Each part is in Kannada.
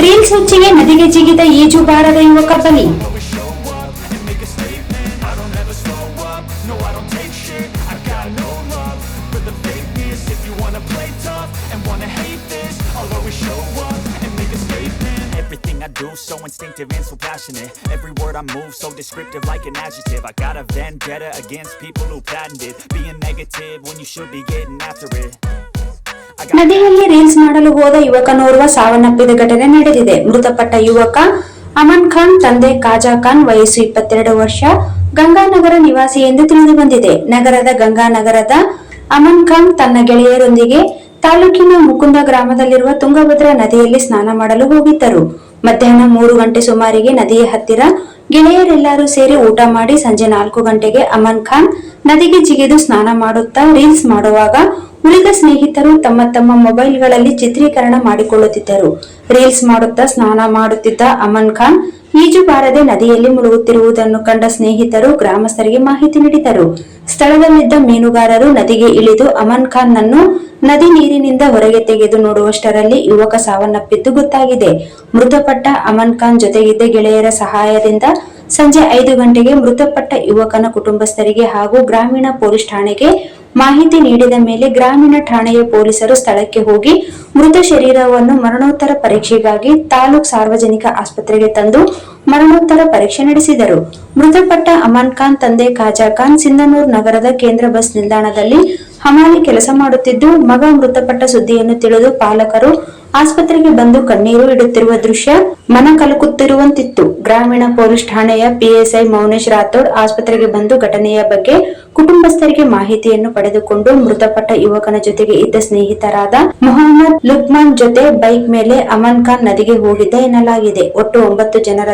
ರೀಲ್ಸ್ ಹುಚ್ಚಿಗೆ ನದಿಗೆ ಜಿಗಿದ ಈಜುಗಾರರ ಯುವಕ ಬಲಿ. Everything I do so instinctive and so passionate. Every word I move so descriptive like an adjective. I got a vendetta against people who patented being negative when you should be getting after it. ನದಿಯಲ್ಲಿ ರೀಲ್ಸ್ ಮಾಡಲು ಹೋದ ಯುವಕನೋರ್ವ ಸಾವನ್ನಪ್ಪಿದ ಘಟನೆ ನಡೆದಿದೆ. ಮೃತಪಟ್ಟ ಯುವಕ ಅಮನ್ ಖಾನ್ ತಂದೆ ಖಾಜಾ ಖಾನ್, ವಯಸ್ಸು 22 ವರ್ಷ, ಗಂಗಾನಗರ ನಿವಾಸಿ ಎಂದು ತಿಳಿದು ಬಂದಿದೆ. ನಗರದ ಗಂಗಾನಗರದ ಅಮನ್ ಖಾನ್ ತನ್ನ ಗೆಳೆಯರೊಂದಿಗೆ ತಾಲೂಕಿನ ಮುಕುಂದ ಗ್ರಾಮದಲ್ಲಿರುವ ತುಂಗಭದ್ರಾ ನದಿಯಲ್ಲಿ ಸ್ನಾನ ಮಾಡಲು ಹೋಗಿದ್ದರು. ಮಧ್ಯಾಹ್ನ 3 ಗಂಟೆ ಸುಮಾರಿಗೆ ನದಿಯ ಹತ್ತಿರ ಗೆಳೆಯರೆಲ್ಲರೂ ಸೇರಿ ಊಟ ಮಾಡಿ ಸಂಜೆ 4 ಗಂಟೆಗೆ ಅಮನ್ ಖಾನ್ ನದಿಗೆ ಜಿಗಿದು ಸ್ನಾನ ಮಾಡುತ್ತಾ ರೀಲ್ಸ್ ಮಾಡುವಾಗ ಉಳಿದ ಸ್ನೇಹಿತರು ತಮ್ಮ ತಮ್ಮ ಮೊಬೈಲ್ಗಳಲ್ಲಿ ಚಿತ್ರೀಕರಣ ಮಾಡಿಕೊಳ್ಳುತ್ತಿದ್ದರು. ರೀಲ್ಸ್ ಮಾಡುತ್ತಾ ಸ್ನಾನ ಮಾಡುತ್ತಿದ್ದ ಅಮನ್ ಖಾನ್ ಈಜು ಬಾರದೆ ನದಿಯಲ್ಲಿ ಮುಳುಗುತ್ತಿರುವುದನ್ನು ಕಂಡ ಸ್ನೇಹಿತರು ಗ್ರಾಮಸ್ಥರಿಗೆ ಮಾಹಿತಿ ನೀಡಿದರು. ಸ್ಥಳದಲ್ಲಿದ್ದ ಮೀನುಗಾರರು ನದಿಗೆ ಇಳಿದು ಅಮನ್ ಖಾನ್ ನನ್ನು ನದಿ ನೀರಿನಿಂದ ಹೊರಗೆ ತೆಗೆದು ನೋಡುವಷ್ಟರಲ್ಲಿ ಯುವಕ ಸಾವನ್ನಪ್ಪಿದ್ದು ಗೊತ್ತಾಗಿದೆ. ಮೃತಪಟ್ಟ ಅಮನ್ ಖಾನ್ ಜೊತೆಗಿದ್ದ ಗೆಳೆಯರ ಸಹಾಯದಿಂದ ಸಂಜೆ 5 ಗಂಟೆಗೆ ಮೃತಪಟ್ಟ ಯುವಕನ ಕುಟುಂಬಸ್ಥರಿಗೆ ಹಾಗೂ ಗ್ರಾಮೀಣ ಪೊಲೀಸ್ ಠಾಣೆಗೆ ಮಾಹಿತಿ ನೀಡಿದ ಮೇಲೆ ಗ್ರಾಮೀಣ ಠಾಣೆಯ ಪೊಲೀಸರು ಸ್ಥಳಕ್ಕೆ ಹೋಗಿ ಮೃತ ಶರೀರವನ್ನು ಮರಣೋತ್ತರ ಪರೀಕ್ಷೆಗಾಗಿ ತಾಲೂಕ್ ಸಾರ್ವಜನಿಕ ಆಸ್ಪತ್ರೆಗೆ ತಂದು ಮರಣೋತ್ತರ ಪರೀಕ್ಷೆ ನಡೆಸಿದರು. ಮೃತಪಟ್ಟ ಅಮನ್ ಖಾನ್ ತಂದೆ ಖಾಜಾ ಖಾನ್ ಸಿಂಧನೂರು ನಗರದ ಕೇಂದ್ರ ಬಸ್ ನಿಲ್ದಾಣದಲ್ಲಿ ಹಮಾಲಿ ಕೆಲಸ ಮಾಡುತ್ತಿದ್ದು, ಮಗ ಮೃತಪಟ್ಟ ಸುದ್ದಿಯನ್ನು ತಿಳಿದು ಪಾಲಕರು ಆಸ್ಪತ್ರೆಗೆ ಬಂದು ಕಣ್ಣೀರು ಇಡುತ್ತಿರುವ ದೃಶ್ಯ ಮನ ಕಲಕುತ್ತಿರುವಂತಿತ್ತು. ಗ್ರಾಮೀಣ ಪೊಲೀಸ್ ಠಾಣೆಯ ಪಿಎಸ್ಐ ಮೌನೇಶ್ ರಾಥೋಡ್ ಆಸ್ಪತ್ರೆಗೆ ಬಂದು ಘಟನೆಯ ಬಗ್ಗೆ ಕುಟುಂಬಸ್ಥರಿಗೆ ಮಾಹಿತಿಯನ್ನು ಪಡೆದುಕೊಂಡು ಮೃತಪಟ್ಟ ಯುವಕನ ಜೊತೆಗೆ ಇದ್ದ ಸ್ನೇಹಿತರಾದ ಮೊಹಮ್ಮದ್ ಲುಕ್ಮಾನ್ ಜೊತೆ ಬೈಕ್ ಮೇಲೆ ಅಮನ್ ಖಾನ್ ನದಿಗೆ ಹೋಗಿದ್ದ ಎನ್ನಲಾಗಿದೆ. ಒಟ್ಟು 9 ಜನರ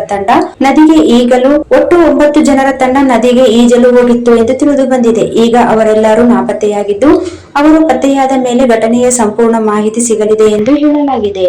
ತಂಡ ನದಿಗೆ ಈಜಲು ಹೋಗಿತ್ತು ಎಂದು ತಿಳಿದು ಬಂದಿದೆ. ಈಗ ಅವರೆಲ್ಲರೂ ನಾಪತ್ತೆಯಾಗಿದ್ದು, ಅವರು ಪತ್ತೆಯಾದ ಮೇಲೆ ಘಟನೆಯ ಸಂಪೂರ್ಣ ಮಾಹಿತಿ ಸಿಗಲಿದೆ ಎಂದು ಹೇಳಲಾಗಿದೆ.